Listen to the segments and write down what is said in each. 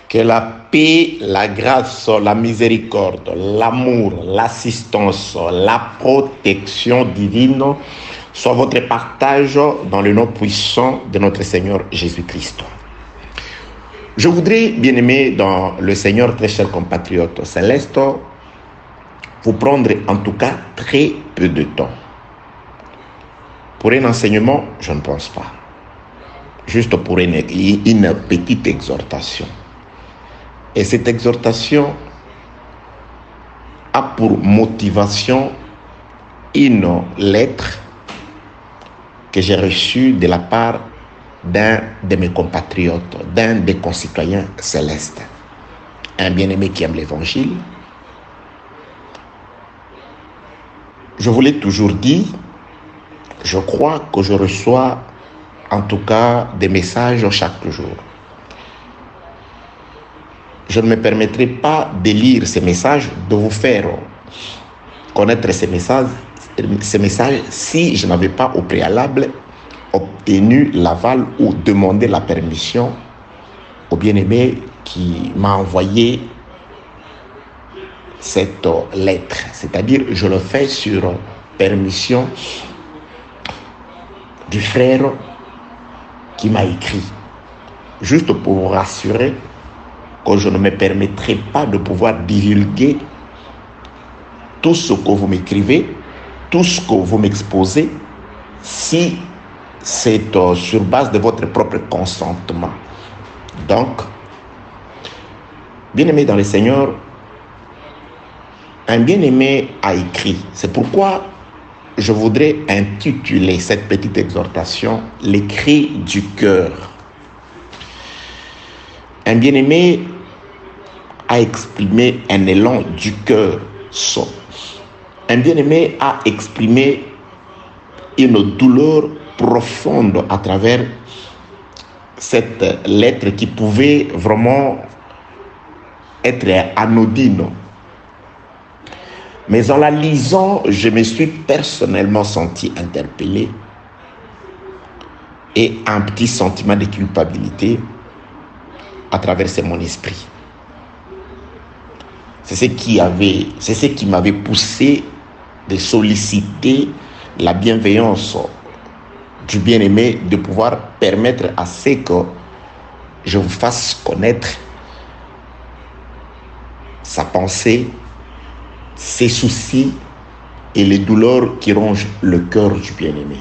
Que la paix, la grâce, la miséricorde, l'amour, l'assistance, la protection divine soit votre partage dans le nom puissant de notre Seigneur Jésus-Christ. Je voudrais, bien-aimés dans le Seigneur, très chers compatriotes célestes, vous prendre en tout cas très peu de temps. Pour un enseignement, je ne pense pas. Juste pour une petite exhortation. Et cette exhortation a pour motivation une lettre que j'ai reçue de la part d'un de mes compatriotes, d'un des concitoyens célestes, un bien-aimé qui aime l'évangile. Je vous l'ai toujours dit, je crois que je reçois en tout cas des messages chaque jour. Je ne me permettrai pas de lire ces messages, de vous faire connaître ces messages si je n'avais pas au préalable obtenu l'aval ou demandé la permission au bien-aimé qui m'a envoyé cette lettre. C'est-à-dire, je le fais sur permission du frère qui m'a écrit, juste pour vous rassurer que je ne me permettrai pas de pouvoir divulguer tout ce que vous m'écrivez, tout ce que vous m'exposez, si c'est sur base de votre propre consentement. Donc, bien-aimé dans le Seigneur, un bien-aimé a écrit. C'est pourquoi je voudrais intituler cette petite exhortation « Les cris du cœur ». Un bien-aimé a exprimé un élan du cœur. Un bien-aimé a exprimé une douleur profonde à travers cette lettre qui pouvait vraiment être anodine. Mais en la lisant, je me suis personnellement senti interpellé et un petit sentiment de culpabilité a traversé mon esprit. C'est ce qui m'avait poussé de solliciter la bienveillance du bien-aimé, de pouvoir permettre à ce que je vous fasse connaître sa pensée, ses soucis et les douleurs qui rongent le cœur du bien-aimé.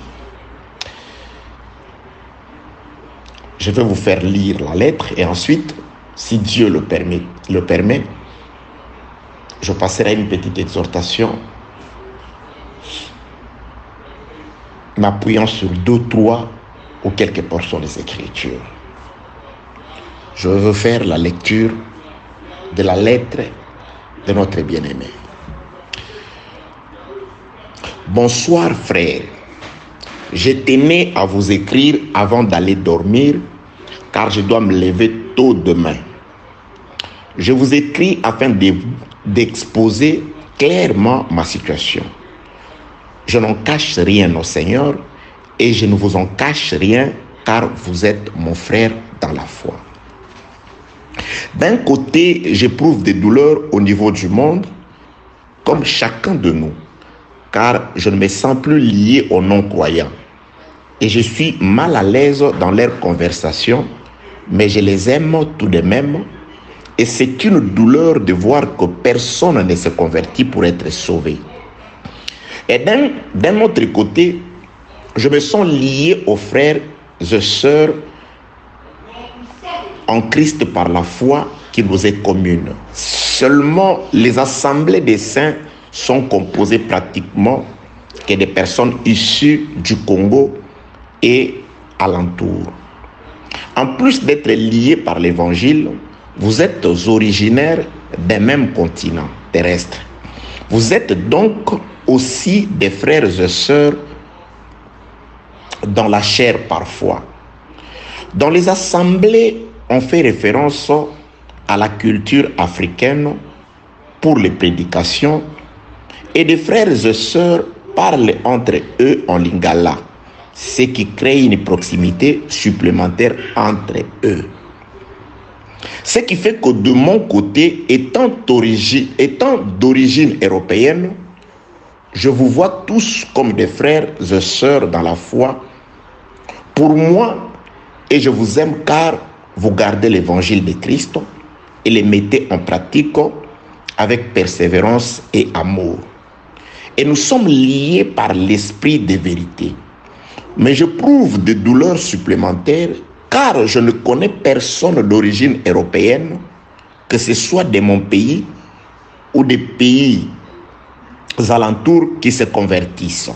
Je vais vous faire lire la lettre et ensuite, si Dieu le permet, je passerai à une petite exhortation m'appuyant sur 2, 3 ou quelques portions des Écritures. Je veux faire la lecture de la lettre de notre bien-aimé. Bonsoir frère, je tenais à vous écrire avant d'aller dormir car je dois me lever tôt demain. Je vous écris afin d'exposer clairement ma situation. Je n'en cache rien au Seigneur et je ne vous en cache rien car vous êtes mon frère dans la foi. D'un côté, j'éprouve des douleurs au niveau du monde comme chacun de nous car je ne me sens plus lié aux non-croyants et je suis mal à l'aise dans leurs conversations, mais je les aime tout de même. Et c'est une douleur de voir que personne ne se convertit pour être sauvé. Et d'un autre côté, je me sens lié aux frères et sœurs en Christ par la foi qui nous est commune. Seulement, les assemblées des saints sont composées pratiquement que des personnes issues du Congo et alentour. En plus d'être liés par l'évangile, vous êtes originaires d'un même continent terrestre. Vous êtes donc aussi des frères et sœurs dans la chair parfois. Dans les assemblées, on fait référence à la culture africaine pour les prédications et des frères et sœurs parlent entre eux en lingala, ce qui crée une proximité supplémentaire entre eux. Ce qui fait que de mon côté, étant d'origine européenne, je vous vois tous comme des frères et sœurs dans la foi. Pour moi, et je vous aime car vous gardez l'évangile de Christ et les mettez en pratique avec persévérance et amour. Et nous sommes liés par l'esprit de vérité. Mais je prouve des douleurs supplémentaires car je ne connais personne d'origine européenne, que ce soit de mon pays ou des pays alentours qui se convertissent.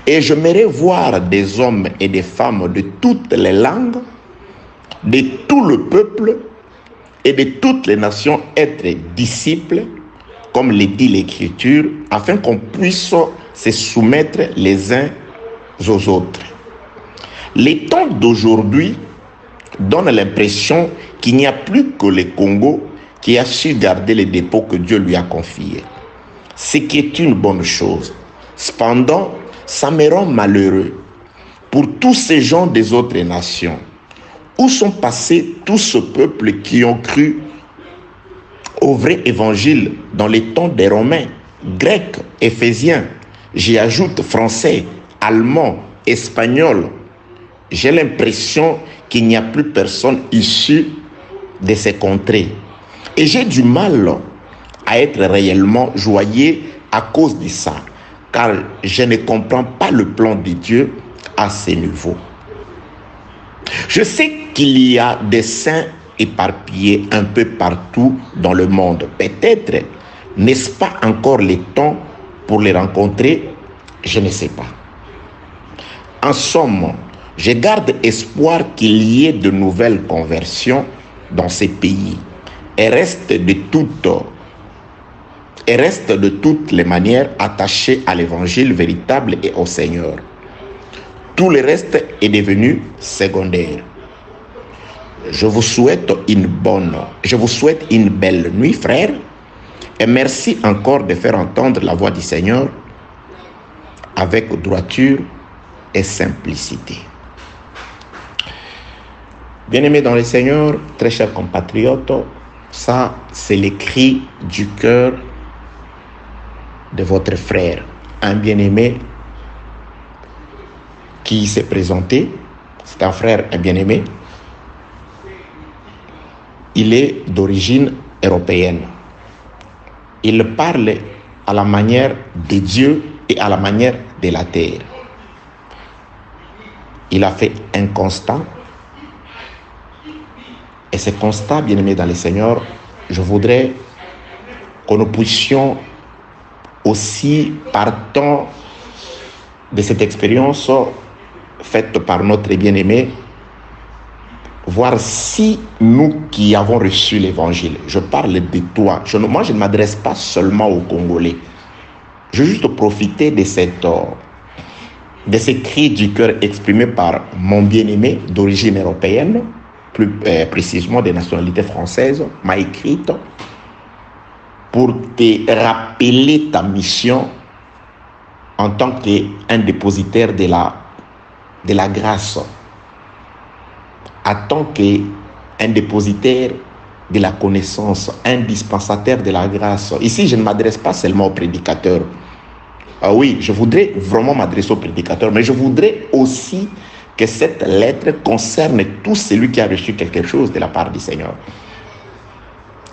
Et j'aimerais voir des hommes et des femmes de toutes les langues, de tout le peuple et de toutes les nations être disciples, comme le dit l'Écriture, afin qu'on puisse se soumettre les uns aux autres. Les temps d'aujourd'hui donnent l'impression qu'il n'y a plus que le Congo qui a su garder les dépôts que Dieu lui a confiés. Ce qui est une bonne chose. Cependant, ça me rend malheureux pour tous ces gens des autres nations. Où sont passés tous ce peuple qui ont cru au vrai évangile dans les temps des Romains, Grecs, Éphésiens, j'y ajoute français, allemand, espagnol. J'ai l'impression qu'il n'y a plus personne issu de ces contrées. Et j'ai du mal à être réellement joyeux à cause de ça, car je ne comprends pas le plan de Dieu à ce niveau. Je sais qu'il y a des saints éparpillés un peu partout dans le monde. Peut-être n'est-ce pas encore le temps pour les rencontrer? Je ne sais pas. En somme, je garde espoir qu'il y ait de nouvelles conversions dans ces pays et reste de toutes les manières attaché à l'évangile véritable et au Seigneur. Tout le reste est devenu secondaire. Je vous souhaite une belle nuit, frères, et merci encore de faire entendre la voix du Seigneur avec droiture et simplicité. Bien-aimés dans le Seigneur, très chers compatriotes, ça c'est le cri du cœur de votre frère, un bien-aimé qui s'est présenté. C'est un frère, un bien-aimé. Il est d'origine européenne. Il parle à la manière de Dieu et à la manière de la terre. Il a fait un constat. Et ce constat, bien-aimé dans le Seigneur, je voudrais que nous puissions aussi, partant de cette expérience faite par notre bien-aimé, voir si nous qui avons reçu l'évangile, je parle de toi, moi je ne m'adresse pas seulement aux Congolais, je veux juste profiter de ces cris du cœur exprimés par mon bien-aimé d'origine européenne, plus précisément des nationalités françaises, m'a écrite pour te rappeler ta mission en tant qu'un dépositaire de la grâce, en tant qu'un dépositaire de la connaissance, un dispensateur de la grâce. Ici, je ne m'adresse pas seulement aux prédicateurs. Ah oui, je voudrais vraiment m'adresser aux prédicateurs, mais je voudrais aussi que cette lettre concerne tout celui qui a reçu quelque chose de la part du Seigneur.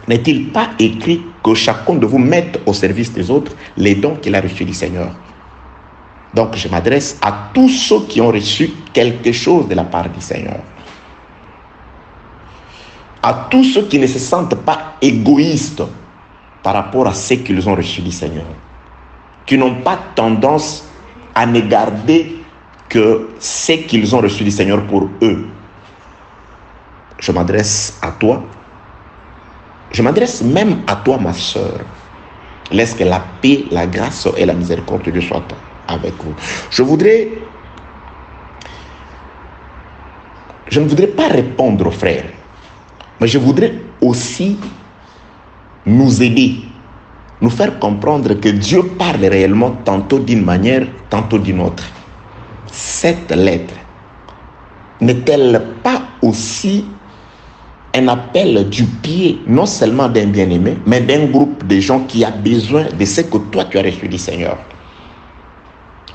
N'est-il pas écrit que chacun de vous mette au service des autres les dons qu'il a reçus du Seigneur? Donc, je m'adresse à tous ceux qui ont reçu quelque chose de la part du Seigneur. À tous ceux qui ne se sentent pas égoïstes par rapport à ce qu'ils ont reçu du Seigneur. Qui n'ont pas tendance à ne garder que ce qu'ils ont reçu du Seigneur pour eux. Je m'adresse à toi. Je m'adresse même à toi, ma sœur. Laisse que la paix, la grâce et la miséricorde de Dieu soient avec vous. Je ne voudrais pas répondre aux frères, mais je voudrais aussi nous aider, nous faire comprendre que Dieu parle réellement tantôt d'une manière, tantôt d'une autre. Cette lettre n'est-elle pas aussi un appel du pied, non seulement d'un bien-aimé, mais d'un groupe de gens qui a besoin de ce que toi tu as reçu du Seigneur.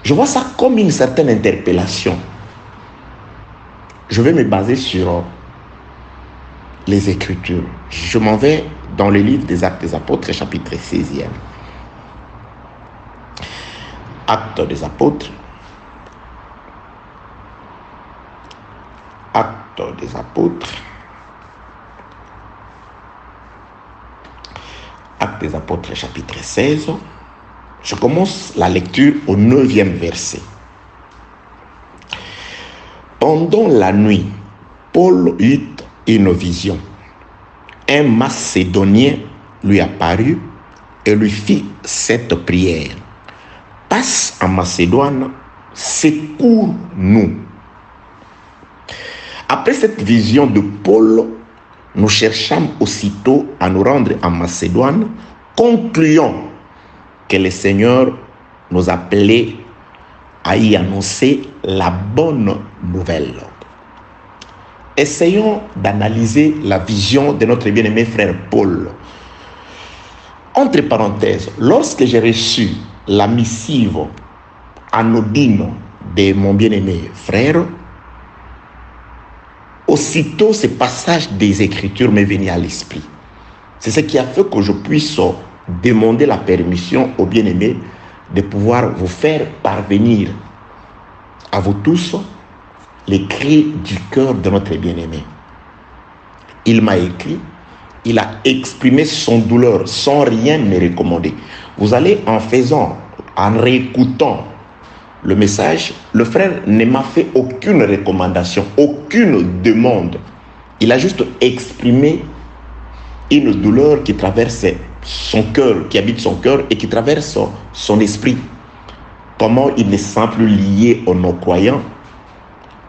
Je vois ça comme une certaine interpellation. Je vais me baser sur les Écritures. Je m'en vais dans le livre des Actes des Apôtres, chapitre 16e. Actes des Apôtres. Actes des Apôtres. Actes des Apôtres, chapitre 16. Je commence la lecture au 9e verset. Pendant la nuit, Paul eut une vision. Un Macédonien lui apparut et lui fit cette prière. Passe en Macédoine, secours-nous. Après cette vision de Paul, nous cherchâmes aussitôt à nous rendre en Macédoine, concluant que le Seigneur nous appelait à y annoncer la bonne nouvelle. Essayons d'analyser la vision de notre bien-aimé frère Paul. Entre parenthèses, lorsque j'ai reçu la missive anodine de mon bien-aimé frère, aussitôt ce passage des Écritures m'est venu à l'esprit. C'est ce qui a fait que je puisse demander la permission au bien-aimé de pouvoir vous faire parvenir à vous tous les cris du cœur de notre bien-aimé. Il m'a écrit, il a exprimé son douleur sans rien me recommander. Vous allez en faisant, en réécoutant le message, le frère ne m'a fait aucune recommandation, aucune demande. Il a juste exprimé une douleur qui traverse son cœur, qui habite son cœur et qui traverse son esprit. Comment il ne se sent plus lié aux non-croyants,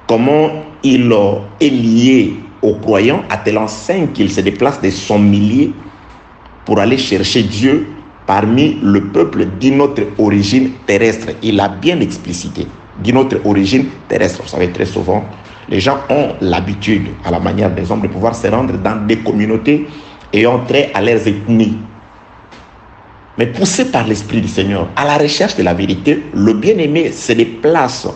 comment il est lié aux croyants à telle enseigne qu'il se déplace de son millier pour aller chercher Dieu parmi le peuple d'une autre origine terrestre. Il a bien explicité, d'une autre origine terrestre. Vous savez, très souvent, les gens ont l'habitude, à la manière des hommes, de pouvoir se rendre dans des communautés et entrer à leurs ethnies. Mais poussé par l'Esprit du Seigneur, à la recherche de la vérité, le bien-aimé se déplace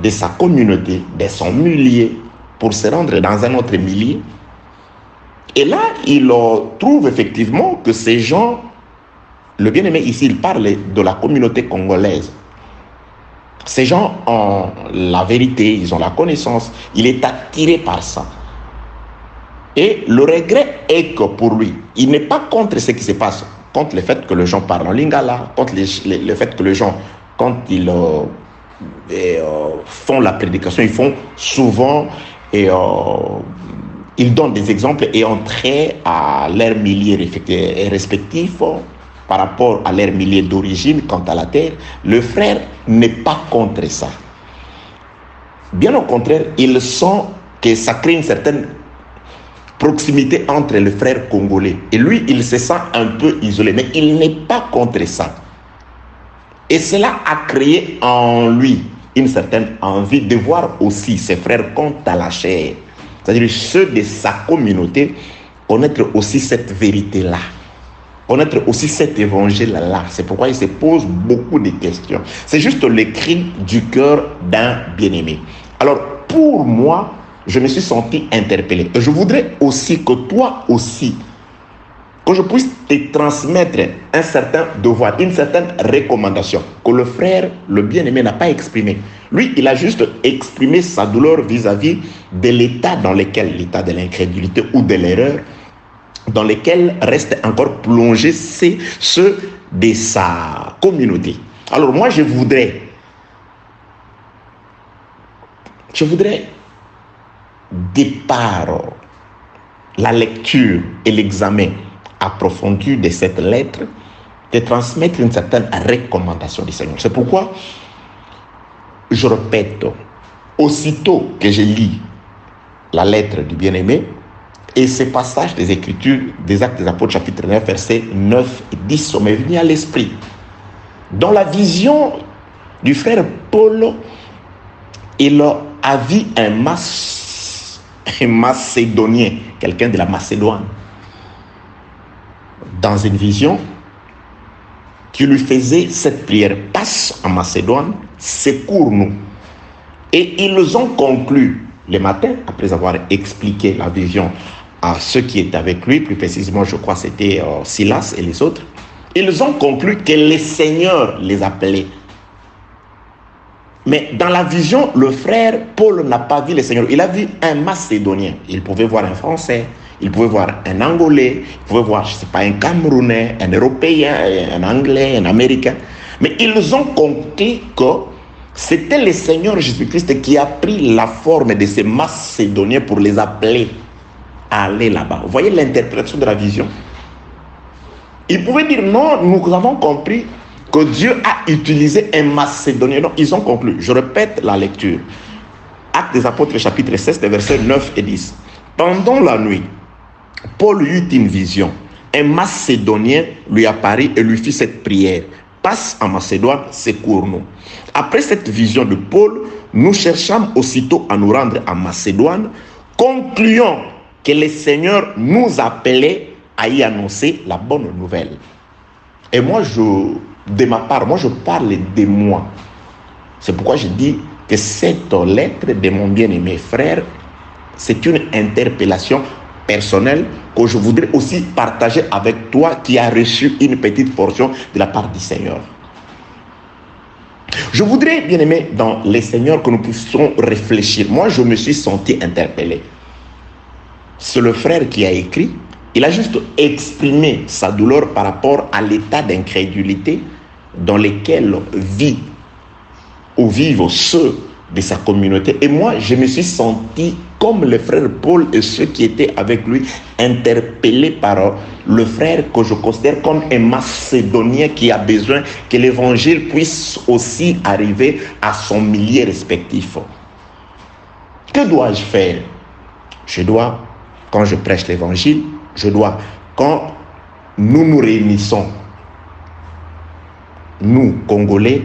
de sa communauté, de son millier, pour se rendre dans un autre millier. Et là, il trouve effectivement que ces gens, le bien-aimé ici, il parle de la communauté congolaise. Ces gens ont la vérité, ils ont la connaissance, il est attiré par ça. Et le regret est que pour lui, il n'est pas contre ce qui se passe, contre le fait que les gens parlent en lingala, contre le fait que les gens, quand ils font la prédication, ils font souvent et ils donnent des exemples et ont trait à leur millier respectif par rapport à leur millier d'origine quant à la terre. Le frère n'est pas contre ça. Bien au contraire, il sent que ça crée une certaine proximité entre le frère congolais. Et lui, il se sent un peu isolé, mais il n'est pas contre ça. Et cela a créé en lui une certaine envie de voir aussi ses frères quant à la chair, c'est-à-dire ceux de sa communauté, connaître aussi cette vérité-là, connaître aussi cet évangile-là. C'est pourquoi il se pose beaucoup de questions. C'est juste le cri du cœur d'un bien-aimé. Alors, pour moi, je me suis senti interpellé. Et je voudrais aussi que toi aussi, que je puisse te transmettre un certain devoir, une certaine recommandation que le frère, le bien-aimé, n'a pas exprimé. Lui, il a juste exprimé sa douleur vis-à-vis de l'état dans lequel, l'état de l'incrédulité ou de l'erreur, dans lequel reste encore plongé ceux de sa communauté. Alors moi, je voudrais de par la lecture et l'examen approfondi de cette lettre, de transmettre une certaine recommandation du Seigneur. C'est pourquoi je répète, aussitôt que je lis la lettre du bien-aimé et ce passage des Écritures, des Actes des Apôtres, chapitre 9, versets 9 et 10 sont venus à l'esprit. Dans la vision du frère Paul, il a vu un un Macédonien, quelqu'un de la Macédoine, dans une vision, qui lui faisait cette prière: passe en Macédoine, secours-nous. Et ils ont conclu le matin, après avoir expliqué la vision à ceux qui étaient avec lui, plus précisément je crois c'était Silas et les autres, ils ont conclu que le Seigneur les appelait. Mais dans la vision, le frère Paul n'a pas vu le Seigneur. Il a vu un Macédonien. Il pouvait voir un Français, il pouvait voir un Angolais, il pouvait voir, je ne sais pas, un Camerounais, un Européen, un Anglais, un Américain. Mais ils ont compris que c'était le Seigneur Jésus-Christ qui a pris la forme de ces Macédoniens pour les appeler à aller là-bas. Vous voyez l'interprétation de la vision? Ils pouvaient dire non, nous avons compris que Dieu a utilisé un Macédonien. Non, ils ont conclu. Je répète la lecture. Actes des Apôtres, chapitre 16, versets 9 et 10. Pendant la nuit, Paul eut une vision. Un Macédonien lui apparut et lui fit cette prière: passe en Macédoine, secours-nous. Après cette vision de Paul, nous cherchâmes aussitôt à nous rendre en Macédoine, concluant que le Seigneur nous appelait à y annoncer la bonne nouvelle. Et moi, de ma part, moi je parle de moi. C'est pourquoi je dis que cette lettre de mon bien-aimé frère, c'est une interpellation personnelle que je voudrais aussi partager avec toi qui as reçu une petite portion de la part du Seigneur. Je voudrais, bien aimé, dans les Seigneurs, que nous puissions réfléchir. Moi, je me suis senti interpellé. C'est le frère qui a écrit. Il a juste exprimé sa douleur par rapport à l'état d'incrédulité dans lequel vivent ceux de sa communauté. Et moi, je me suis senti, comme le frère Paul et ceux qui étaient avec lui, interpellés par le frère que je considère comme un Macédonien qui a besoin que l'évangile puisse aussi arriver à son milieu respectif. Que dois-je faire? Je dois, quand je prêche l'évangile, je dois, quand nous nous réunissons, nous, Congolais,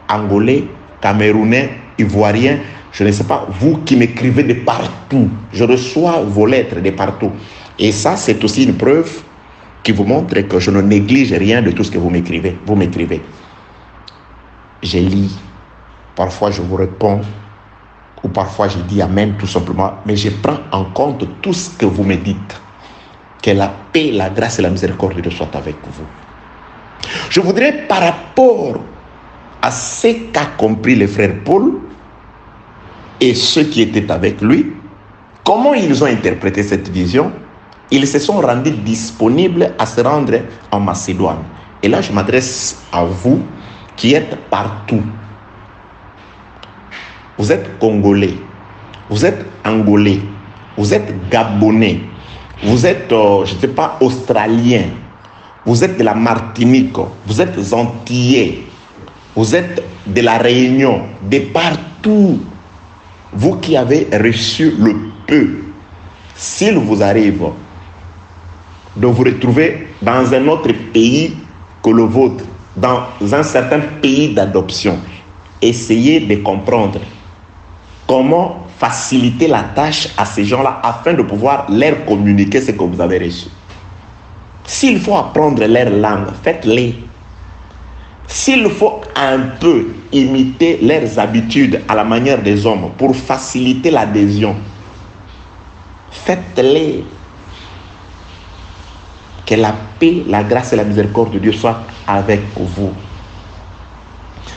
Angolais, Camerounais, Ivoiriens, je ne sais pas, vous qui m'écrivez de partout, je reçois vos lettres de partout. Et ça, c'est aussi une preuve qui vous montre que je ne néglige rien de tout ce que vous m'écrivez. Vous m'écrivez. Je lis, parfois je vous réponds, ou parfois je dis Amen tout simplement, mais je prends en compte tout ce que vous me dites. Que la paix, la grâce et la miséricorde de soient avec vous. Je voudrais, par rapport à ce qu'a compris le frère Paul et ceux qui étaient avec lui, comment ils ont interprété cette vision, ils se sont rendus disponibles à se rendre en Macédoine. Et là, je m'adresse à vous qui êtes partout. Vous êtes Congolais, vous êtes Angolais, vous êtes Gabonais, vous êtes, je ne sais pas, Australien, vous êtes de la Martinique, vous êtes Antillais, vous êtes de la Réunion, de partout. Vous qui avez reçu le peu, s'il vous arrive de vous retrouver dans un autre pays que le vôtre, dans un certain pays d'adoption, essayez de comprendre comment faciliter la tâche à ces gens-là afin de pouvoir leur communiquer ce que vous avez reçu. S'il faut apprendre leur langue, faites-les. S'il faut un peu imiter leurs habitudes à la manière des hommes pour faciliter l'adhésion, faites-les. Que la paix, la grâce et la miséricorde de Dieu soient avec vous.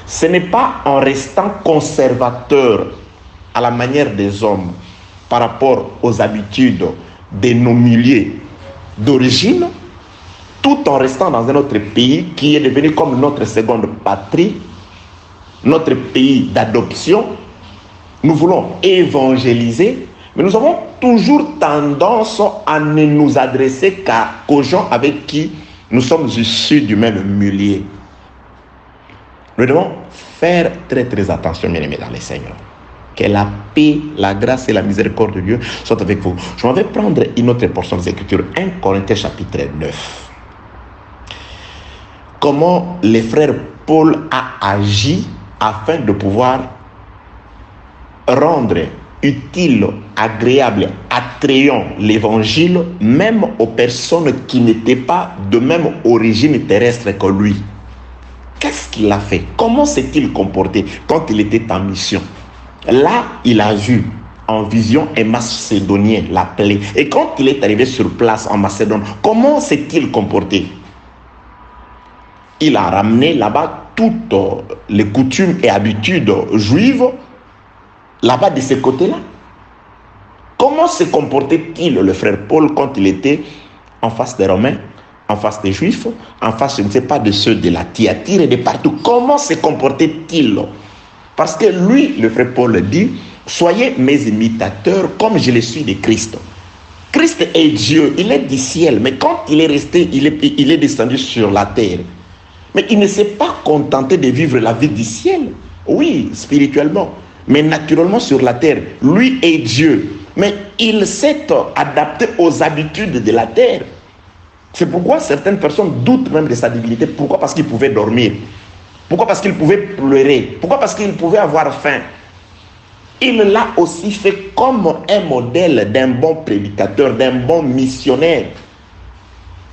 Ce n'est pas en restant conservateur à la manière des hommes par rapport aux habitudes de nos milieux d'origine, tout en restant dans un autre pays qui est devenu comme notre seconde patrie, notre pays d'adoption. Nous voulons évangéliser, mais nous avons toujours tendance à ne nous adresser qu'aux gens avec qui nous sommes issus du même milieu. Nous devons faire très très attention, bien aimés dans les Seigneurs. Que la paix, la grâce et la miséricorde de Dieu soient avec vous. Je vais prendre une autre portion des Écritures, 1 Corinthiens chapitre 9. Comment le frère Paul a agi afin de pouvoir rendre utile, agréable, attrayant l'évangile même aux personnes qui n'étaient pas de même origine terrestre que lui. Qu'est-ce qu'il a fait? Comment s'est-il comporté quand il était en mission? Là, il a vu en vision un Macédonien l'appeler. Et quand il est arrivé sur place en Macédoine, comment s'est-il comporté? Il a ramené là-bas toutes les coutumes et habitudes juives, là-bas de ce côté-là. Comment se comportait-il le frère Paul quand il était en face des Romains, en face des Juifs, en face, je ne sais pas, de ceux de la Thyatire et de partout? Comment se comportait-il? Parce que lui, le frère Paul dit, soyez mes imitateurs comme je le suis de Christ. Christ est Dieu, il est du ciel, mais quand il est resté, il est descendu sur la terre. Mais il ne s'est pas contenté de vivre la vie du ciel. Oui, spirituellement, mais naturellement sur la terre. Lui est Dieu, mais il s'est adapté aux habitudes de la terre. C'est pourquoi certaines personnes doutent même de sa divinité. Pourquoi? Parce qu'il pouvait dormir. Pourquoi? Parce qu'il pouvait pleurer. Pourquoi? Parce qu'il pouvait avoir faim. Il l'a aussi fait comme un modèle d'un bon prédicateur, d'un bon missionnaire.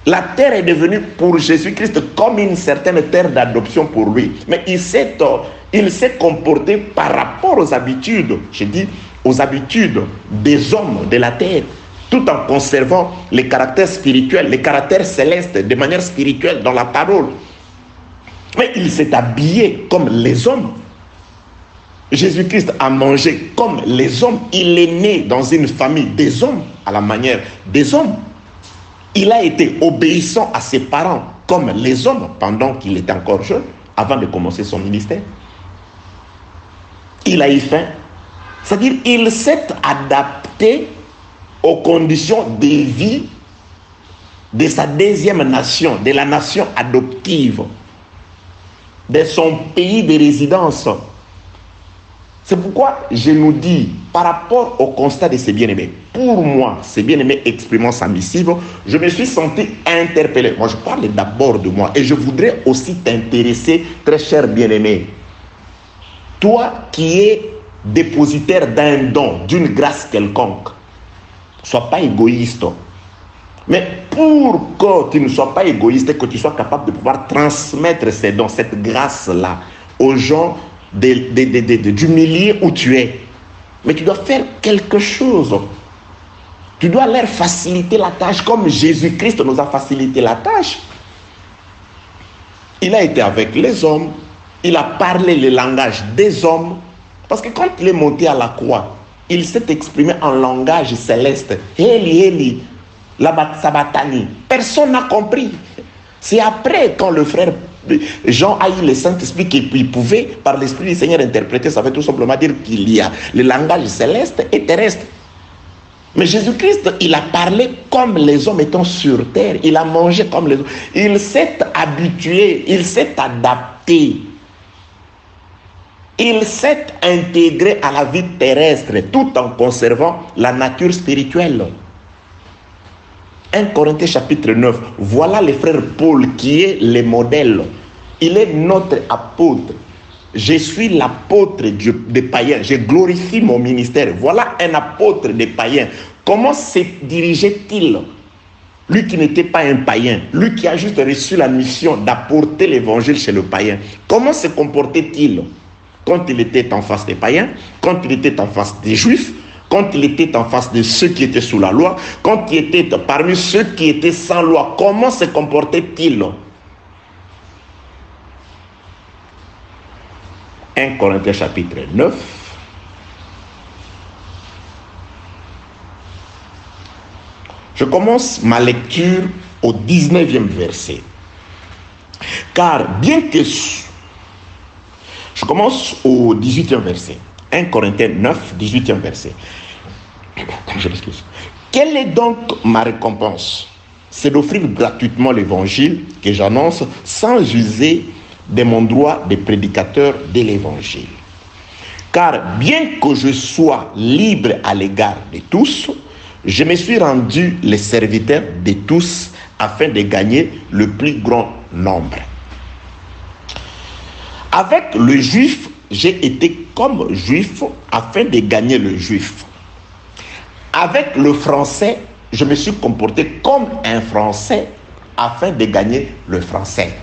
La terre est devenue pour Jésus-Christ comme une certaine terre d'adoption pour lui. Mais il s'est comporté par rapport aux habitudes, je dis, aux habitudes des hommes de la terre, tout en conservant les caractères spirituels, les caractères célestes de manière spirituelle dans la parole. Mais il s'est habillé comme les hommes. Jésus-Christ a mangé comme les hommes. Il est né dans une famille des hommes, à la manière des hommes. Il a été obéissant à ses parents comme les hommes pendant qu'il était encore jeune, avant de commencer son ministère. Il a eu faim. C'est-à-dire qu'il s'est adapté aux conditions de vie de sa deuxième nation, de la nation adoptive, de son pays de résidence. C'est pourquoi je nous dis, par rapport au constat de ces bien-aimés, pour moi, ces bien-aimés exprimant sa missive, je me suis senti interpellé. Moi, je parle d'abord de moi et je voudrais aussi t'intéresser, très cher bien-aimé. Toi qui es dépositaire d'un don, d'une grâce quelconque, ne sois pas égoïste. Mais pour que tu ne sois pas égoïste et que tu sois capable de pouvoir transmettre ces dons, cette grâce-là aux gens du milieu où tu es, mais tu dois faire quelque chose. Tu dois leur faciliter la tâche comme Jésus-Christ nous a facilité la tâche. Il a été avec les hommes, il a parlé le langage des hommes, parce que quand il est monté à la croix, il s'est exprimé en langage céleste. Eli, Eli, la sabatani. Personne n'a compris. C'est après, quand le frère Jean a eu le Saint-Esprit, qu'il pouvait, par l'Esprit du Seigneur, interpréter. Ça veut tout simplement dire qu'il y a le langage céleste et terrestre. Mais Jésus-Christ, il a parlé comme les hommes étant sur terre. Il a mangé comme les hommes. Il s'est habitué, il s'est adapté. Il s'est intégré à la vie terrestre tout en conservant la nature spirituelle. 1 Corinthiens chapitre 9, voilà le frère Paul qui est le modèle. Il est notre apôtre. Je suis l'apôtre des païens. Je glorifie mon ministère. Voilà un apôtre des païens. Comment se dirigeait-il? Lui qui n'était pas un païen, lui qui a juste reçu la mission d'apporter l'évangile chez le païen. Comment se comportait-il quand il était en face des païens, quand il était en face des juifs, quand il était en face de ceux qui étaient sous la loi, quand il était parmi ceux qui étaient sans loi? Comment se comportait-il? 1 Corinthiens chapitre 9. Je commence ma lecture au 19e verset. Car bien que... Je commence au 18e verset. 1 Corinthiens 9, 18e verset. Je m'excuse. Quelle est donc ma récompense? C'est d'offrir gratuitement l'évangile que j'annonce sans user de mon droit de prédicateur de l'évangile. Car bien que je sois libre à l'égard de tous, je me suis rendu le serviteur de tous afin de gagner le plus grand nombre. Avec le juif, j'ai été comme juif afin de gagner le juif. Avec le français, je me suis comporté comme un français afin de gagner le français.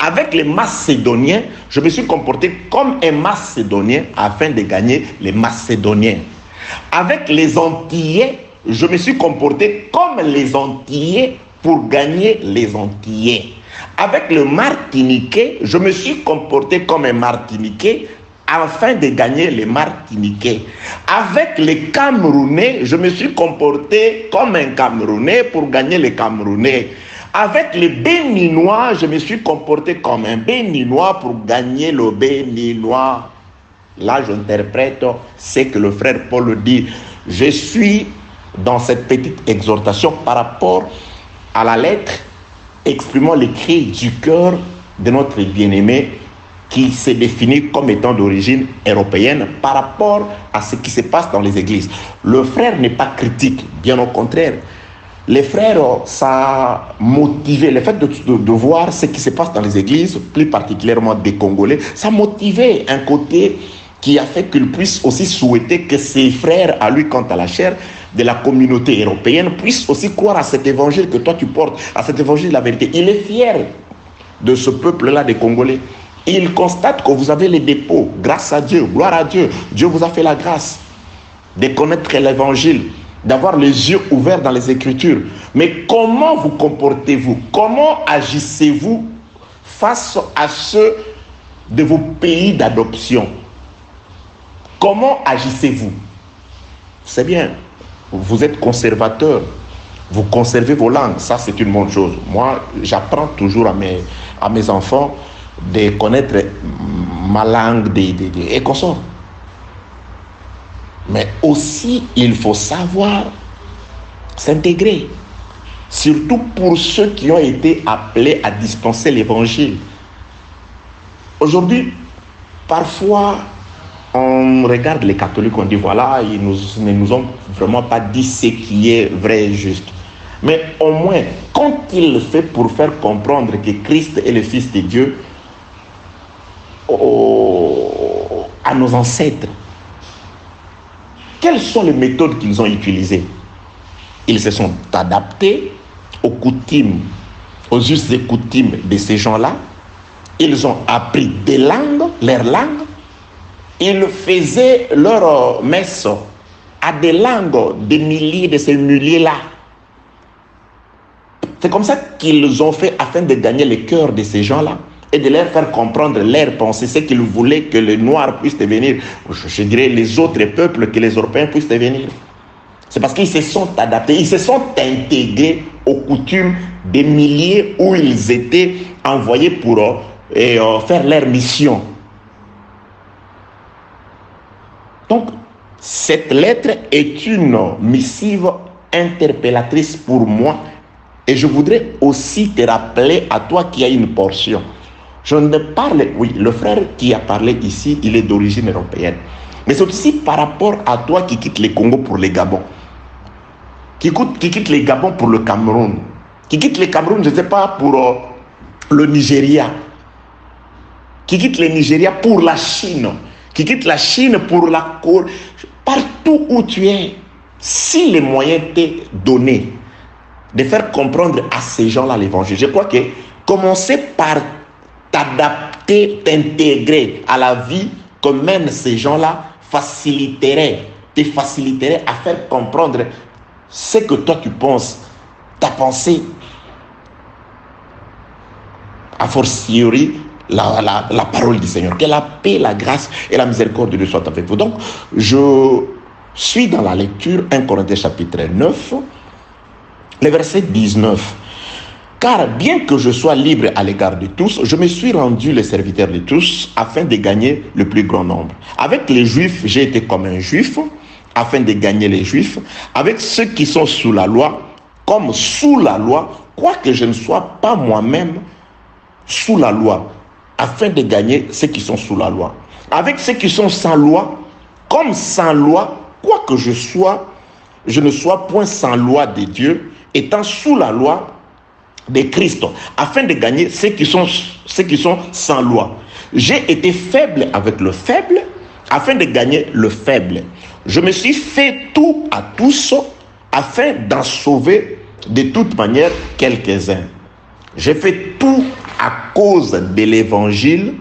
Avec les Macédoniens, je me suis comporté comme un Macédonien afin de gagner les Macédoniens. Avec les Antillais, je me suis comporté comme les Antillais pour gagner les Antillais. Avec le Martiniquais, je me suis comporté comme un Martiniquais afin de gagner les Martiniquais. Avec les Camerounais, je me suis comporté comme un Camerounais pour gagner les Camerounais. Avec les Béninois, je me suis comporté comme un Béninois pour gagner le Béninois. Là, j'interprète ce que le frère Paul dit. Je suis dans cette petite exhortation par rapport à la lettre exprimant les cris du cœur de notre bien-aimé qui s'est défini comme étant d'origine européenne par rapport à ce qui se passe dans les églises. Le frère n'est pas critique, bien au contraire. Les frères, ça a motivé, le fait de voir ce qui se passe dans les églises, plus particulièrement des Congolais, ça a motivé un côté qui a fait qu'il puisse aussi souhaiter que ses frères, à lui quant à la chair, de la communauté européenne, puissent aussi croire à cet évangile que toi tu portes, à cet évangile de la vérité. Il est fier de ce peuple-là des Congolais. Il constate que vous avez les dépôts, grâce à Dieu, gloire à Dieu. Dieu vous a fait la grâce de connaître l'évangile, d'avoir les yeux ouverts dans les Écritures. Mais comment vous comportez-vous? Comment agissez-vous face à ceux de vos pays d'adoption? Comment agissez-vous? C'est bien, vous êtes conservateur, vous conservez vos langues, ça c'est une bonne chose. Moi, j'apprends toujours à mes enfants de connaître ma langue et consorts. Mais aussi, il faut savoir s'intégrer, surtout pour ceux qui ont été appelés à dispenser l'évangile. Aujourd'hui, parfois, on regarde les catholiques, on dit voilà, ils ne nous ont vraiment pas dit ce qui est vrai et juste. Mais au moins, quand il le fait pour faire comprendre que Christ est le Fils de Dieu à nos ancêtres, quelles sont les méthodes qu'ils ont utilisées? Ils se sont adaptés aux coutumes, aux us et coutumes de ces gens-là. Ils ont appris des langues, leurs langues. Ils faisaient leur messe à des langues, des milliers de ces milliers-là. C'est comme ça qu'ils ont fait afin de gagner le cœur de ces gens-là et de leur faire comprendre leurs pensées, ce qu'ils voulaient que les Noirs puissent devenir, je dirais les autres peuples, que les Européens puissent devenir. C'est parce qu'ils se sont adaptés, ils se sont intégrés aux coutumes des milliers où ils étaient envoyés pour faire leur mission. Donc, cette lettre est une missive interpellatrice pour moi et je voudrais aussi te rappeler à toi qu'il y a une portion. Je ne parle, oui, le frère qui a parlé ici, il est d'origine européenne. Mais c'est aussi par rapport à toi qui quitte le Congo pour le Gabon. Qui quitte le Gabon pour le Cameroun. Qui quitte le Cameroun, je ne sais pas, pour le Nigeria. Qui quitte le Nigeria pour la Chine. Qui quitte la Chine pour la Corée. Partout où tu es, si les moyens t'est donné de faire comprendre à ces gens-là l'évangile, je crois que commencer par t'adapter, t'intégrer à la vie que mènent ces gens-là te faciliterait à faire comprendre ce que toi tu penses, ta pensée, a fortiori la parole du Seigneur. Que la paix, la grâce et la miséricorde de Dieu soient avec vous. Donc, je suis dans la lecture 1 Corinthiens chapitre 9, le verset 19. Car bien que je sois libre à l'égard de tous, je me suis rendu le serviteur de tous afin de gagner le plus grand nombre. Avec les Juifs, j'ai été comme un Juif afin de gagner les Juifs. Avec ceux qui sont sous la loi, comme sous la loi, quoique je ne sois pas moi-même sous la loi, afin de gagner ceux qui sont sous la loi. Avec ceux qui sont sans loi, comme sans loi, quoique je ne sois point sans loi de Dieu, étant sous la loi de Christ, afin de gagner ceux qui sont sans loi. J'ai été faible avec le faible afin de gagner le faible. Je me suis fait tout à tous afin d'en sauver de toute manière quelques-uns. J'ai fait tout à cause de l'évangile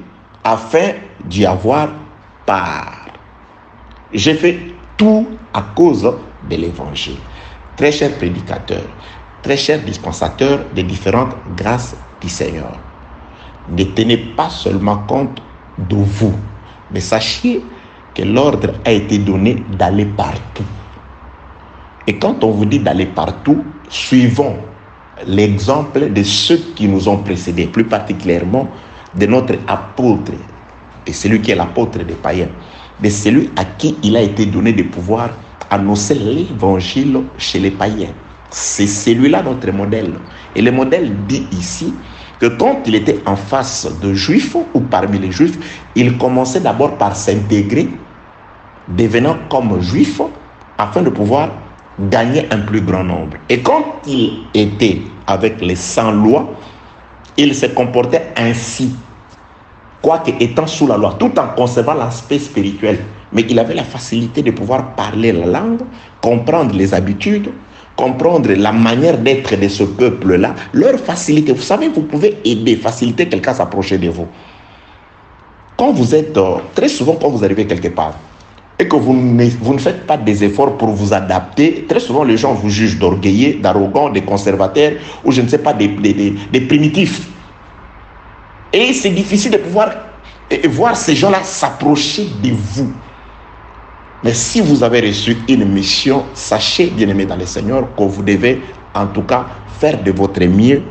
afin d'y avoir part. J'ai fait tout à cause de l'évangile. Très chers prédicateurs, très chers dispensateurs des différentes grâces du Seigneur, ne tenez pas seulement compte de vous, mais sachez que l'ordre a été donné d'aller partout. Et quand on vous dit d'aller partout, suivons l'exemple de ceux qui nous ont précédés, plus particulièrement de notre apôtre, et celui qui est l'apôtre des païens, de celui à qui il a été donné de pouvoir annoncer l'évangile chez les païens. C'est celui-là notre modèle. Et le modèle dit ici que quand il était en face de juifs ou parmi les juifs, il commençait d'abord par s'intégrer, devenant comme juif, afin de pouvoir gagner un plus grand nombre. Et quand il était avec les sans-lois, il se comportait ainsi, quoique étant sous la loi, tout en conservant l'aspect spirituel. Mais il avait la facilité de pouvoir parler la langue, comprendre les habitudes, comprendre la manière d'être de ce peuple-là, leur facilité. Vous savez, vous pouvez aider, faciliter quelqu'un à s'approcher de vous. Quand vous êtes, très souvent quand vous arrivez quelque part, et que vous ne faites pas des efforts pour vous adapter, très souvent les gens vous jugent d'orgueilleux, d'arrogants, de conservateurs, ou je ne sais pas, des primitifs. Et c'est difficile de pouvoir voir ces gens-là s'approcher de vous. Mais si vous avez reçu une mission, sachez, bien-aimés dans le Seigneur, que vous devez en tout cas faire de votre mieux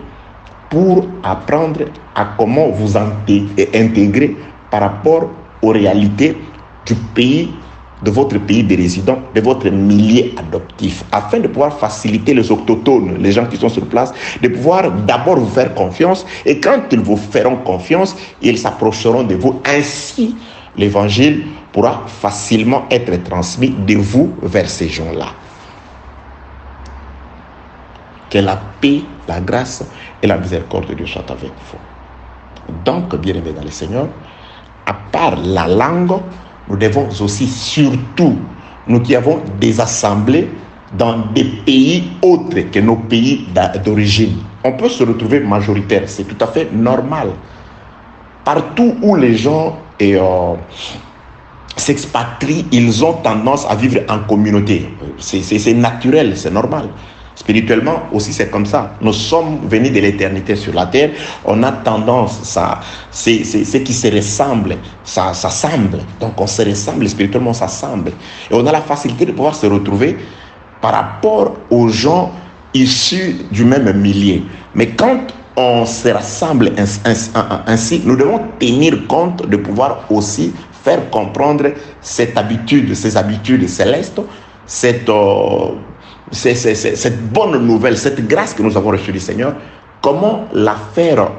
pour apprendre à comment vous intégrer par rapport aux réalités du pays, de votre pays de résidence, de votre milieu adoptif, afin de pouvoir faciliter les autochtones, les gens qui sont sur place, de pouvoir d'abord vous faire confiance, et quand ils vous feront confiance, ils s'approcheront de vous. Ainsi, l'évangile pourra facilement être transmis de vous vers ces gens-là. Que la paix, la grâce et la miséricorde de Dieu soient avec vous. Donc, bien-aimés dans le Seigneur, à part la langue, nous devons aussi, surtout, nous qui avons des assemblées dans des pays autres que nos pays d'origine, on peut se retrouver majoritaire, c'est tout à fait normal. Partout où les gens s'expatrient, ils ont tendance à vivre en communauté. C'est naturel, c'est normal. Spirituellement aussi, c'est comme ça. Nous sommes venus de l'éternité sur la terre. On a tendance, c'est ce qui se ressemble, ça s'assemble. Donc on se ressemble, spirituellement on s'assemble. Et on a la facilité de pouvoir se retrouver par rapport aux gens issus du même milieu. Mais quand on se rassemble ainsi, nous devons tenir compte de pouvoir aussi faire comprendre cette habitude, ces habitudes célestes, cette bonne nouvelle, cette grâce que nous avons reçue du Seigneur, comment la faire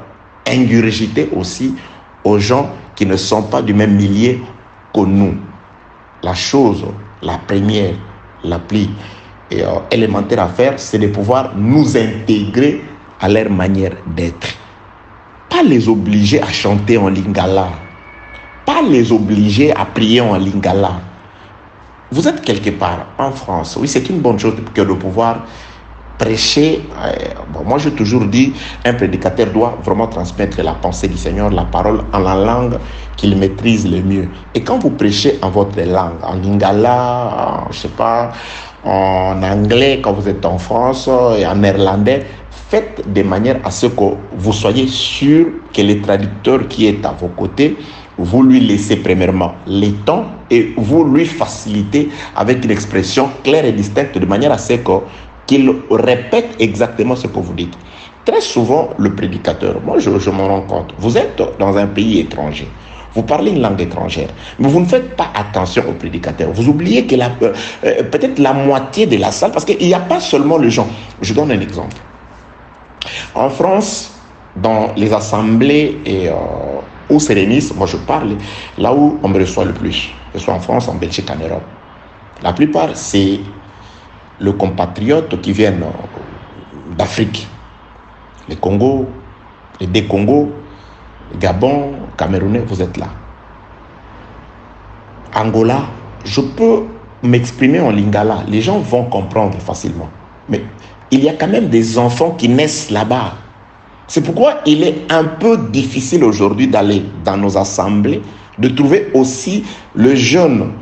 ingurgiter aussi aux gens qui ne sont pas du même milieu que nous. La chose, la première, la plus élémentaire à faire, c'est de pouvoir nous intégrer à leur manière d'être. Pas les obliger à chanter en lingala, pas les obliger à prier en lingala. Vous êtes quelque part en France, oui, c'est une bonne chose que de pouvoir prêcher. Moi, j'ai toujours dit, un prédicateur doit vraiment transmettre la pensée du Seigneur, la parole en la langue qu'il maîtrise le mieux. Et quand vous prêchez en votre langue, en lingala, je sais pas, en anglais, quand vous êtes en France, et en néerlandais, faites de manière à ce que vous soyez sûr que le traducteur qui est à vos côtés, vous lui laissez premièrement les temps et vous lui facilitez avec une expression claire et distincte de manière à ce qu'il répète exactement ce que vous dites. Très souvent, le prédicateur, moi je m'en rends compte, vous êtes dans un pays étranger, vous parlez une langue étrangère, mais vous ne faites pas attention au prédicateur. Vous oubliez que peut-être la moitié de la salle, parce qu'il n'y a pas seulement les gens. Je donne un exemple. En France, dans les assemblées où se réunissent, moi je parle, là où on me reçoit le plus, que ce soit en France, en Belgique, en Europe. La plupart, c'est les compatriotes qui viennent d'Afrique. Les Congos, les deux Congos, Gabon, Camerounais, vous êtes là. Angola, je peux m'exprimer en lingala. Les gens vont comprendre facilement. Mais il y a quand même des enfants qui naissent là-bas. C'est pourquoi il est un peu difficile aujourd'hui d'aller dans nos assemblées, de trouver aussi le jeune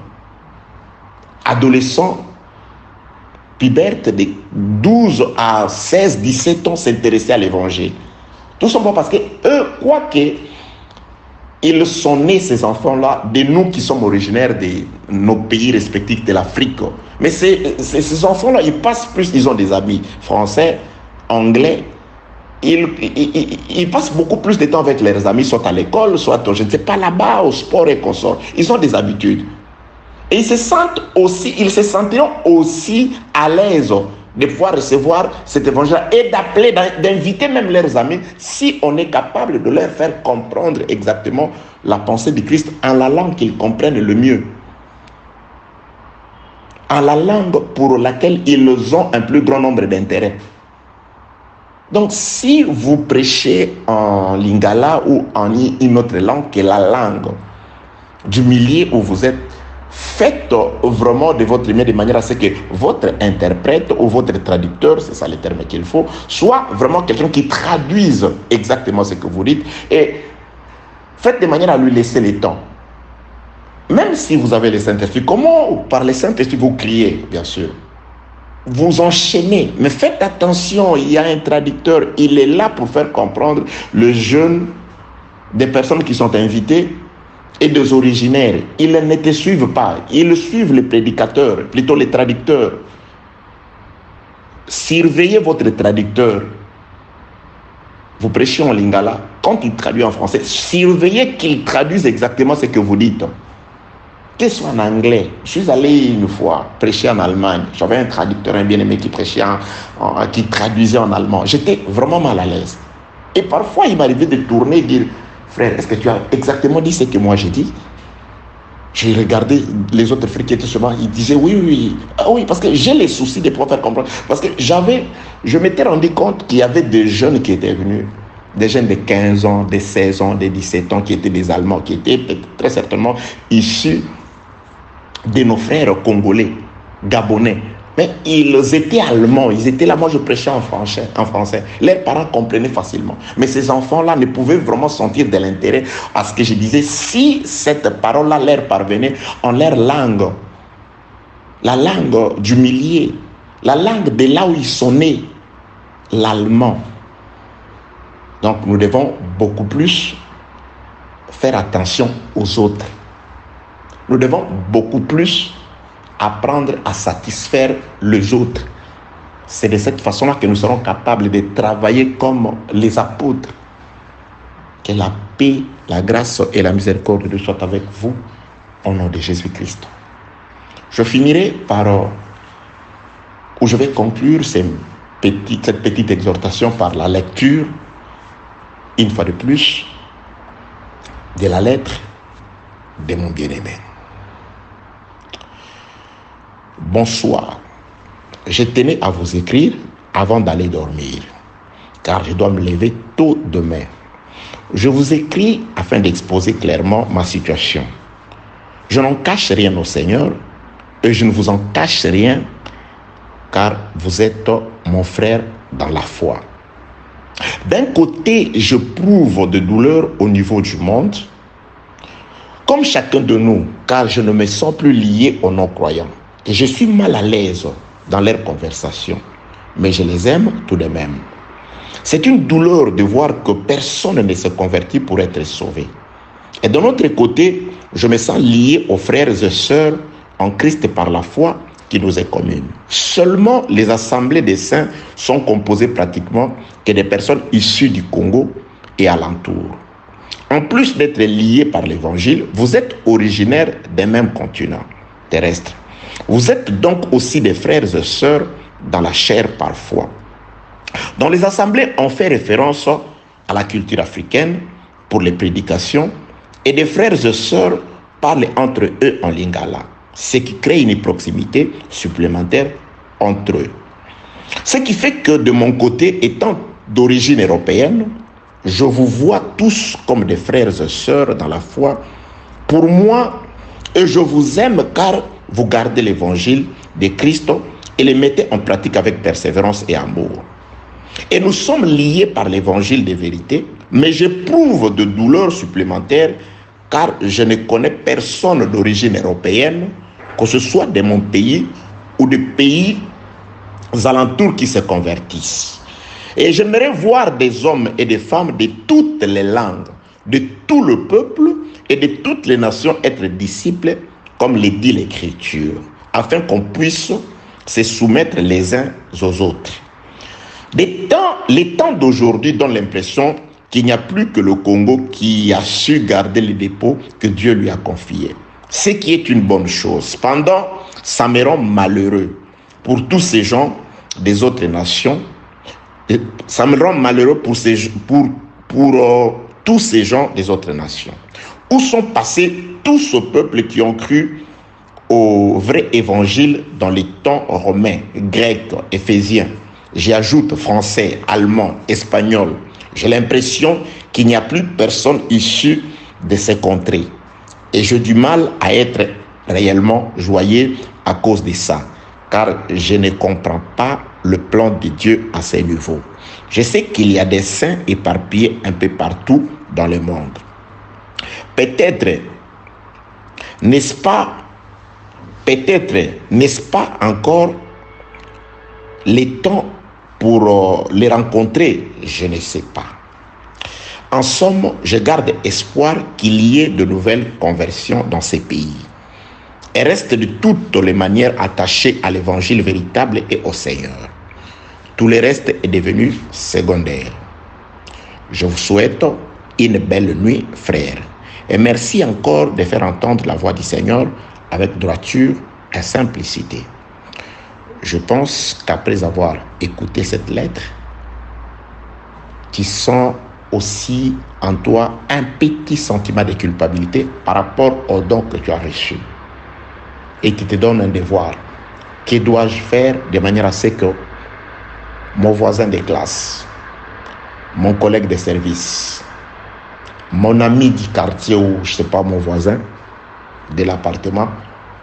adolescent puberte de 12 à 16, 17 ans s'intéresser à l'évangile. Tout simplement parce que eux, quoique ils sont nés, ces enfants-là, de nous qui sommes originaires de nos pays respectifs de l'Afrique. Mais ces enfants-là, ils passent plus, ils ont des amis français, anglais. Ils passent beaucoup plus de temps avec leurs amis, soit à l'école, soit, je ne sais pas, là-bas, au sport et consorts. Ils ont des habitudes. Et ils se sentiront aussi à l'aise de pouvoir recevoir cet évangile et d'appeler, d'inviter même leurs amis, si on est capable de leur faire comprendre exactement la pensée de Christ en la langue qu'ils comprennent le mieux. En la langue pour laquelle ils ont un plus grand nombre d'intérêts. Donc, si vous prêchez en lingala ou en une autre langue que la langue du milieu où vous êtes, faites vraiment de votre mieux de manière à ce que votre interprète ou votre traducteur, c'est ça le terme qu'il faut, soit vraiment quelqu'un qui traduise exactement ce que vous dites et faites de manière à lui laisser le temps. Même si vous avez le Saint-Esprit, comment par le Saint-Esprit vous criez, bien sûr. Vous enchaînez, mais faites attention, il y a un traducteur, il est là pour faire comprendre le jeune des personnes qui sont invitées et des originaires. Ils ne te suivent pas, ils suivent les prédicateurs, plutôt les traducteurs. Surveillez votre traducteur. Vous prêchez en lingala, quand il traduit en français, surveillez qu'il traduise exactement ce que vous dites. Que ce soit en anglais. Je suis allé une fois prêcher en Allemagne. J'avais un traducteur, un bien-aimé qui prêchait, qui traduisait en allemand. J'étais vraiment mal à l'aise. Et parfois, il m'arrivait de tourner et dire, frère, est-ce que tu as exactement dit ce que moi j'ai dit? J'ai regardé les autres frères qui étaient sur moi, ils disaient oui. Ah oui, parce que j'ai les soucis de pouvoir faire comprendre. Parce que je m'étais rendu compte qu'il y avait des jeunes qui étaient venus, des jeunes de 15 ans, de 16 ans, de 17 ans, qui étaient des Allemands, qui étaient très certainement issus de nos frères congolais, gabonais. Mais ils étaient allemands, ils étaient là, moi je prêchais en français. Leurs parents comprenaient facilement. Mais ces enfants-là ne pouvaient vraiment sentir de l'intérêt à ce que je disais. Si cette parole-là leur parvenait en leur langue, la langue du milieu, la langue de là où ils sont nés, l'allemand. Donc nous devons beaucoup plus faire attention aux autres. Nous devons beaucoup plus apprendre à satisfaire les autres. C'est de cette façon-là que nous serons capables de travailler comme les apôtres. Que la paix, la grâce et la miséricorde de Dieu soient avec vous au nom de Jésus-Christ. Je finirai par, où je vais conclure cette petite exhortation par la lecture, une fois de plus, de la lettre de mon bien-aimé. Bonsoir. Je tenais à vous écrire avant d'aller dormir, car je dois me lever tôt demain. Je vous écris afin d'exposer clairement ma situation. Je n'en cache rien au Seigneur et je ne vous en cache rien, car vous êtes mon frère dans la foi. D'un côté, je prouve de douleur au niveau du monde, comme chacun de nous, car je ne me sens plus lié aux non-croyants. Et je suis mal à l'aise dans leurs conversations, mais je les aime tout de même. C'est une douleur de voir que personne ne se convertit pour être sauvé. Et de l'autre côté, je me sens lié aux frères et sœurs en Christ par la foi qui nous est commune. Seulement les assemblées des saints sont composées pratiquement que des personnes issues du Congo et alentour. En plus d'être liés par l'évangile, vous êtes originaires des mêmes continents terrestres. Vous êtes donc aussi des frères et sœurs dans la chair parfois. Dans les assemblées, on fait référence à la culture africaine pour les prédications et des frères et sœurs parlent entre eux en lingala, ce qui crée une proximité supplémentaire entre eux. Ce qui fait que de mon côté, étant d'origine européenne, je vous vois tous comme des frères et sœurs dans la foi pour moi, et je vous aime car vous gardez l'évangile de Christ et le mettez en pratique avec persévérance et amour. Et nous sommes liés par l'évangile de vérité, mais j'éprouve de douleurs supplémentaires car je ne connais personne d'origine européenne, que ce soit de mon pays ou des pays alentours qui se convertissent. Et j'aimerais voir des hommes et des femmes de toutes les langues, de tout le peuple et de toutes les nations être disciples, comme le dit l'Écriture, afin qu'on puisse se soumettre les uns aux autres. Les temps d'aujourd'hui donnent l'impression qu'il n'y a plus que le Congo qui a su garder les dépôts que Dieu lui a confiés. Ce qui est une bonne chose. Cependant, ça me rend malheureux pour tous ces gens des autres nations. Ça me rend malheureux pour tous ces gens des autres nations. Où sont passés tous ce peuple qui ont cru au vrai évangile dans les temps romains, grecs, éphésiens? J'y ajoute français, allemand, espagnol. J'ai l'impression qu'il n'y a plus personne issu de ces contrées. Et j'ai du mal à être réellement joyeux à cause de ça, car je ne comprends pas le plan de Dieu à ce niveau. Je sais qu'il y a des saints éparpillés un peu partout dans le monde. Peut-être, n'est-ce pas encore les temps pour les rencontrer? Je ne sais pas. En somme, je garde espoir qu'il y ait de nouvelles conversions dans ces pays. Et reste de toutes les manières attaché à l'évangile véritable et au Seigneur. Tout le reste est devenu secondaire. Je vous souhaite une belle nuit, frères. Et merci encore de faire entendre la voix du Seigneur avec droiture et simplicité. Je pense qu'après avoir écouté cette lettre, tu sens aussi en toi un petit sentiment de culpabilité par rapport au don que tu as reçu. Et qui te donne un devoir. Que dois-je faire de manière à ce que mon voisin de classe, mon collègue de service, mon ami du quartier ou je ne sais pas, mon voisin de l'appartement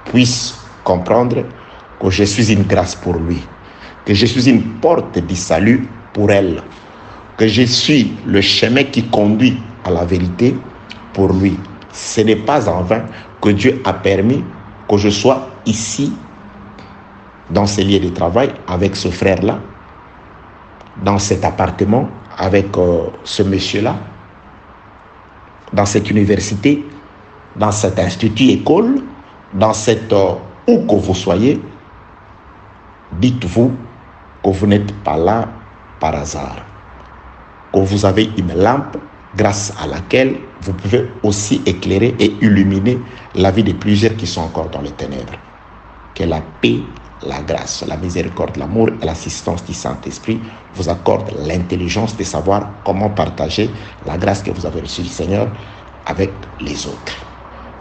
puisse comprendre que je suis une grâce pour lui, que je suis une porte du salut pour elle, que je suis le chemin qui conduit à la vérité pour lui. Ce n'est pas en vain que Dieu a permis que je sois ici, dans ce lieu de travail, avec ce frère-là, dans cet appartement, avec ce monsieur-là, dans cette université, dans cet institut, école, dans cette où que vous soyez. Dites-vous que vous n'êtes pas là par hasard, que vous avez une lampe grâce à laquelle vous pouvez aussi éclairer et illuminer la vie de plusieurs qui sont encore dans les ténèbres. Que la paix, la grâce, la miséricorde, l'amour et l'assistance du Saint-Esprit vous accordent l'intelligence de savoir comment partager la grâce que vous avez reçue du Seigneur avec les autres.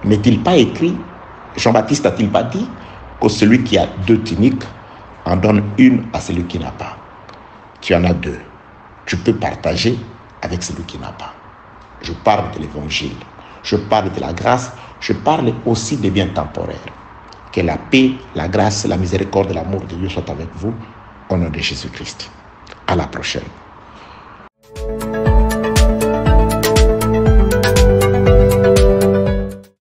N'est-il pas écrit, Jean-Baptiste a-t-il pas dit que celui qui a 2 tuniques en donne une à celui qui n'a pas? Tu en as 2. Tu peux partager avec celui qui n'a pas. Je parle de l'évangile, je parle de la grâce, je parle aussi des biens temporaires. Que la paix, la grâce, la miséricorde et l'amour de Dieu soient avec vous au nom de Jésus-Christ. À la prochaine.